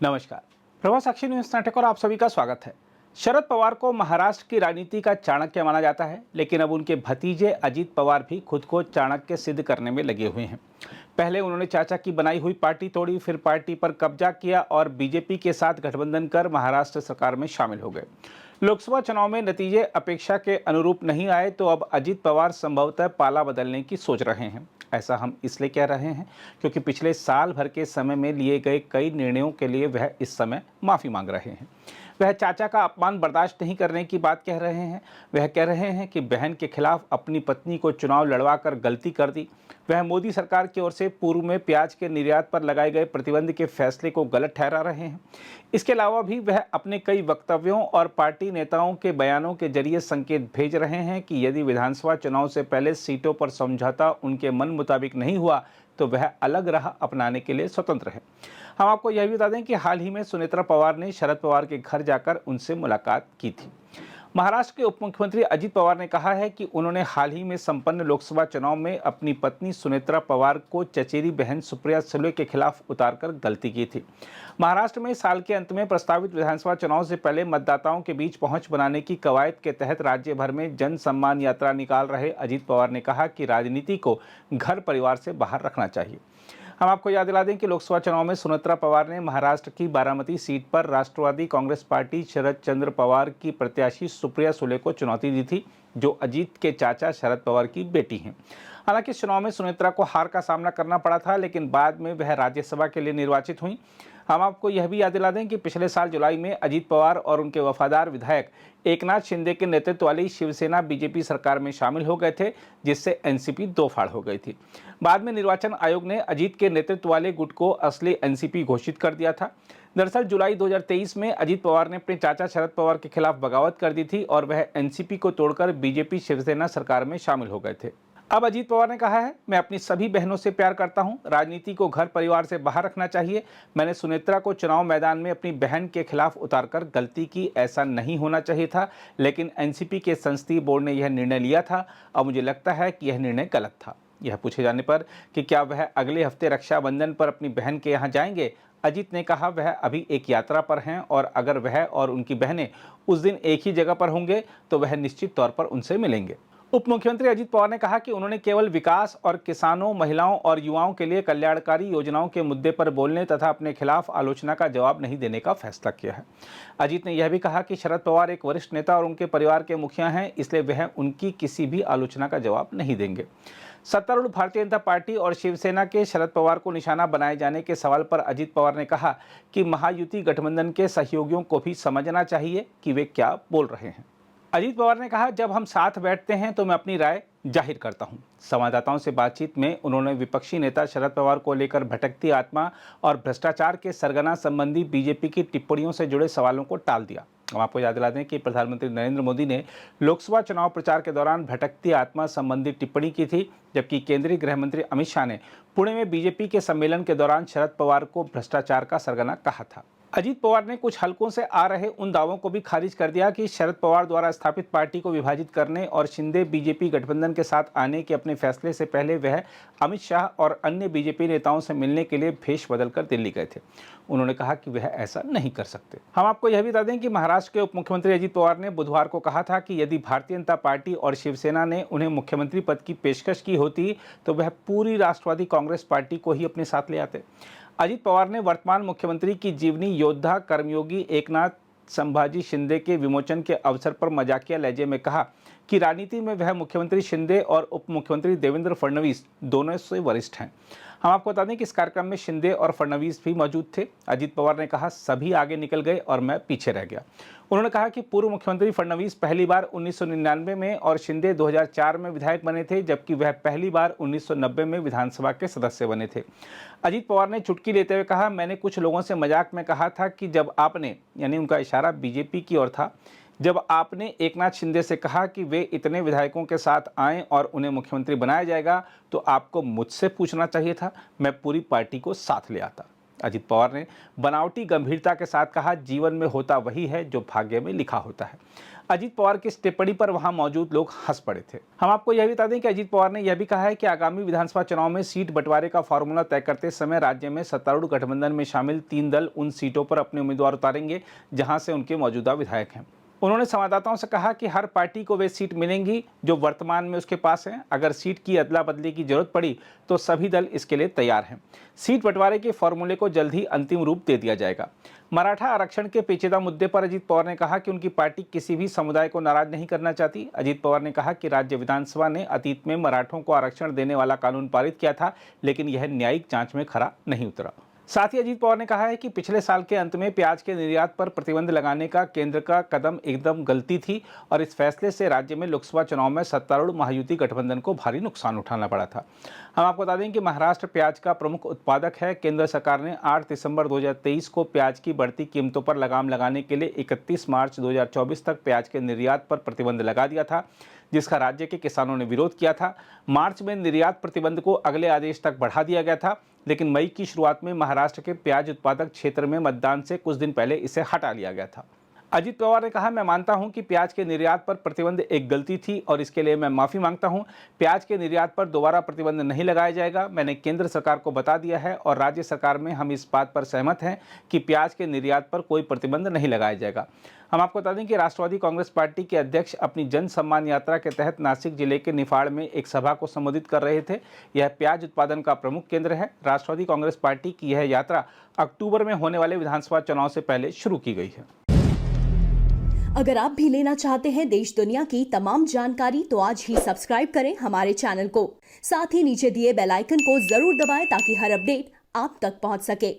नमस्कार। प्रभा साक्षी न्यूज नाटक और आप सभी का स्वागत है। शरद पवार को महाराष्ट्र की राजनीति का चाणक्य माना जाता है, लेकिन अब उनके भतीजे अजीत पवार भी खुद को चाणक्य सिद्ध करने में लगे हुए हैं। पहले उन्होंने चाचा की बनाई हुई पार्टी तोड़ी, फिर पार्टी पर कब्जा किया और बीजेपी के साथ गठबंधन कर महाराष्ट्र सरकार में शामिल हो गए। लोकसभा चुनाव में नतीजे अपेक्षा के अनुरूप नहीं आए तो अब अजीत पवार संभवतः पाला बदलने की सोच रहे हैं। ऐसा हम इसलिए कह रहे हैं क्योंकि पिछले साल भर के समय में लिए गए कई निर्णयों के लिए वह इस समय माफ़ी मांग रहे हैं। वह चाचा का अपमान बर्दाश्त नहीं करने की बात कह रहे हैं। वह कह रहे हैं कि बहन के खिलाफ अपनी पत्नी को चुनाव लड़वा कर गलती कर दी। वह मोदी सरकार की ओर से पूर्व में प्याज के निर्यात पर लगाए गए प्रतिबंध के फैसले को गलत ठहरा रहे हैं। इसके अलावा भी वह अपने कई वक्तव्यों और पार्टी नेताओं के बयानों के जरिए संकेत भेज रहे हैं कि यदि विधानसभा चुनाव से पहले सीटों पर समझौता उनके मन मुताबिक नहीं हुआ तो वह अलग राह अपनाने के लिए स्वतंत्र है। हम आपको यह भी बता दें कि हाल ही में सुनेत्रा पवार ने शरद पवार के घर जाकर उनसे मुलाकात की थी। महाराष्ट्र के उप मुख्यमंत्री अजीत पवार ने कहा है कि उन्होंने हाल ही में संपन्न लोकसभा चुनाव में अपनी पत्नी सुनेत्रा पवार को चचेरी बहन सुप्रिया सुले के खिलाफ उतारकर गलती की थी। महाराष्ट्र में साल के अंत में प्रस्तावित विधानसभा चुनाव से पहले मतदाताओं के बीच पहुंच बनाने की कवायद के तहत राज्य भर में जन सम्मान यात्रा निकाल रहे अजीत पवार ने कहा कि राजनीति को घर परिवार से बाहर रखना चाहिए। हम आपको याद दिला दें कि लोकसभा चुनाव में सुनेत्रा पवार ने महाराष्ट्र की बारामती सीट पर राष्ट्रवादी कांग्रेस पार्टी शरद चंद्र पवार की प्रत्याशी सुप्रिया सुले को चुनौती दी थी, जो अजीत के चाचा शरद पवार की बेटी हैं। हालांकि इस चुनाव में सुनेत्रा को हार का सामना करना पड़ा था, लेकिन बाद में वह राज्यसभा के लिए निर्वाचित हुई। हम आपको यह भी याद दिला दें कि पिछले साल जुलाई में अजीत पवार और उनके वफादार विधायक एकनाथ शिंदे के नेतृत्व वाली शिवसेना बीजेपी सरकार में शामिल हो गए थे, जिससे एनसीपी दो फाड़ हो गई थी। बाद में निर्वाचन आयोग ने अजीत के नेतृत्व वाले गुट को असली एनसीपी घोषित कर दिया था। दरअसल जुलाई 2023 में अजीत पवार ने अपने चाचा शरद पवार के खिलाफ बगावत कर दी थी और वह एनसीपी को तोड़कर बीजेपी शिवसेना सरकार में शामिल हो गए थे। अब अजीत पवार ने कहा है, मैं अपनी सभी बहनों से प्यार करता हूं, राजनीति को घर परिवार से बाहर रखना चाहिए। मैंने सुनेत्रा को चुनाव मैदान में अपनी बहन के खिलाफ उतारकर गलती की, ऐसा नहीं होना चाहिए था, लेकिन एनसीपी के संसदीय बोर्ड ने यह निर्णय लिया था। अब मुझे लगता है कि यह निर्णय गलत था। यह पूछे जाने पर कि क्या वह अगले हफ्ते रक्षाबंधन पर अपनी बहन के यहाँ जाएंगे, अजीत ने कहा वह अभी एक यात्रा पर हैं और अगर वह और उनकी बहनें उस दिन एक ही जगह पर होंगे तो वह निश्चित तौर पर उनसे मिलेंगे। उप मुख्यमंत्री अजीत पवार ने कहा कि उन्होंने केवल विकास और किसानों, महिलाओं और युवाओं के लिए कल्याणकारी योजनाओं के मुद्दे पर बोलने तथा अपने खिलाफ आलोचना का जवाब नहीं देने का फैसला किया है। अजीत ने यह भी कहा कि शरद पवार एक वरिष्ठ नेता और उनके परिवार के मुखिया हैं, इसलिए वह उनकी किसी भी आलोचना का जवाब नहीं देंगे। सत्तारूढ़ भारतीय जनता पार्टी और शिवसेना के शरद पवार को निशाना बनाए जाने के सवाल पर अजीत पवार ने कहा कि महायुति गठबंधन के सहयोगियों को भी समझना चाहिए कि वे क्या बोल रहे हैं। अजीत पवार ने कहा, जब हम साथ बैठते हैं तो मैं अपनी राय जाहिर करता हूं। संवाददाताओं से बातचीत में उन्होंने विपक्षी नेता शरद पवार को लेकर भटकती आत्मा और भ्रष्टाचार के सरगना संबंधी बीजेपी की टिप्पणियों से जुड़े सवालों को टाल दिया। हम आपको याद दिला दें कि प्रधानमंत्री नरेंद्र मोदी ने लोकसभा चुनाव प्रचार के दौरान भटकती आत्मा संबंधी टिप्पणी की थी, जबकि केंद्रीय गृह मंत्री अमित शाह ने पुणे में बीजेपी के सम्मेलन के दौरान शरद पवार को भ्रष्टाचार का सरगना कहा था। अजीत पवार ने कुछ हलकों से आ रहे उन दावों को भी खारिज कर दिया कि शरद पवार द्वारा स्थापित पार्टी को विभाजित करने और शिंदे बीजेपी गठबंधन के साथ आने के अपने फैसले से पहले वह अमित शाह और अन्य बीजेपी नेताओं से मिलने के लिए भेष बदलकर दिल्ली गए थे। उन्होंने कहा कि वह ऐसा नहीं कर सकते। हम आपको यह भी बता दें कि महाराष्ट्र के उप मुख्यमंत्री अजीत पवार ने बुधवार को कहा था कि यदि भारतीय जनता पार्टी और शिवसेना ने उन्हें मुख्यमंत्री पद की पेशकश की होती तो वह पूरी राष्ट्रवादी कांग्रेस पार्टी को ही अपने साथ ले आते। अजीत पवार ने वर्तमान मुख्यमंत्री की जीवनी योद्धा कर्मयोगी एकनाथ संभाजी शिंदे के विमोचन के अवसर पर मजाकिया लहजे में कहा कि राजनीति में वह मुख्यमंत्री शिंदे और उप मुख्यमंत्री देवेंद्र फडणवीस दोनों से वरिष्ठ हैं। हम आपको बता दें कि इस कार्यक्रम में शिंदे और फडणवीस भी मौजूद थे। अजीत पवार ने कहा, सभी आगे निकल गए और मैं पीछे रह गया। उन्होंने कहा कि पूर्व मुख्यमंत्री फडणवीस पहली बार 1999 में और शिंदे 2004 में विधायक बने थे, जबकि वह पहली बार 1990 में विधानसभा के सदस्य बने थे। अजीत पवार ने चुटकी लेते हुए कहा, मैंने कुछ लोगों से मजाक में कहा था कि जब आपने, यानी उनका इशारा बीजेपी की ओर था, जब आपने एकनाथ शिंदे से कहा कि वे इतने विधायकों के साथ आएं और उन्हें मुख्यमंत्री बनाया जाएगा तो आपको मुझसे पूछना चाहिए था, मैं पूरी पार्टी को साथ ले आता। अजीत पवार ने बनावटी गंभीरता के साथ कहा, जीवन में होता वही है जो भाग्य में लिखा होता है। अजीत पवार की इस टिप्पणी पर वहां मौजूद लोग हंस पड़े थे। हम आपको यह भी बता दें कि अजीत पवार ने यह भी कहा है कि आगामी विधानसभा चुनाव में सीट बंटवारे का फॉर्मूला तय करते समय राज्य में सत्तारूढ़ गठबंधन में शामिल 3 दल उन सीटों पर अपने उम्मीदवार उतारेंगे जहां से उनके मौजूदा विधायक हैं। उन्होंने संवाददाताओं से कहा कि हर पार्टी को वे सीट मिलेंगी जो वर्तमान में उसके पास है। अगर सीट की अदला बदली की जरूरत पड़ी तो सभी दल इसके लिए तैयार हैं। सीट बंटवारे के फॉर्मूले को जल्द ही अंतिम रूप दे दिया जाएगा। मराठा आरक्षण के पेचीदा मुद्दे पर अजीत पवार ने कहा कि उनकी पार्टी किसी भी समुदाय को नाराज नहीं करना चाहती। अजीत पवार ने कहा कि राज्य विधानसभा ने अतीत में मराठों को आरक्षण देने वाला कानून पारित किया था, लेकिन यह न्यायिक जांच में खरा नहीं उतरा। साथ ही अजीत पवार ने कहा है कि पिछले साल के अंत में प्याज के निर्यात पर प्रतिबंध लगाने का केंद्र का कदम एकदम गलती थी और इस फैसले से राज्य में लोकसभा चुनाव में सत्तारूढ़ महायुति गठबंधन को भारी नुकसान उठाना पड़ा था। हम आपको बता दें कि महाराष्ट्र प्याज का प्रमुख उत्पादक है। केंद्र सरकार ने 8 दिसंबर 2023 को प्याज की बढ़ती कीमतों पर लगाम लगाने के लिए 31 मार्च 2024 तक प्याज के निर्यात पर प्रतिबंध लगा दिया था, जिसका राज्य के किसानों ने विरोध किया था। मार्च में निर्यात प्रतिबंध को अगले आदेश तक बढ़ा दिया गया था, लेकिन मई की शुरुआत में महाराष्ट्र के प्याज उत्पादक क्षेत्र में मतदान से कुछ दिन पहले इसे हटा लिया गया था। अजीत पवार ने कहा, मैं मानता हूं कि प्याज के निर्यात पर प्रतिबंध एक गलती थी और इसके लिए मैं माफी मांगता हूं। प्याज के निर्यात पर दोबारा प्रतिबंध नहीं लगाया जाएगा। मैंने केंद्र सरकार को बता दिया है और राज्य सरकार में हम इस बात पर सहमत हैं कि प्याज के निर्यात पर कोई प्रतिबंध नहीं लगाया जाएगा। हम आपको बता दें कि राष्ट्रवादी कांग्रेस पार्टी के अध्यक्ष अपनी जन सम्मान यात्रा के तहत नासिक जिले के निफाड़ में एक सभा को संबोधित कर रहे थे। यह प्याज उत्पादन का प्रमुख केंद्र है। राष्ट्रवादी कांग्रेस पार्टी की यह यात्रा अक्टूबर में होने वाले विधानसभा चुनाव से पहले शुरू की गई है। अगर आप भी लेना चाहते हैं देश दुनिया की तमाम जानकारी तो आज ही सब्सक्राइब करें हमारे चैनल को। साथ ही नीचे दिए बेल आइकन को जरूर दबाएं ताकि हर अपडेट आप तक पहुंच सके।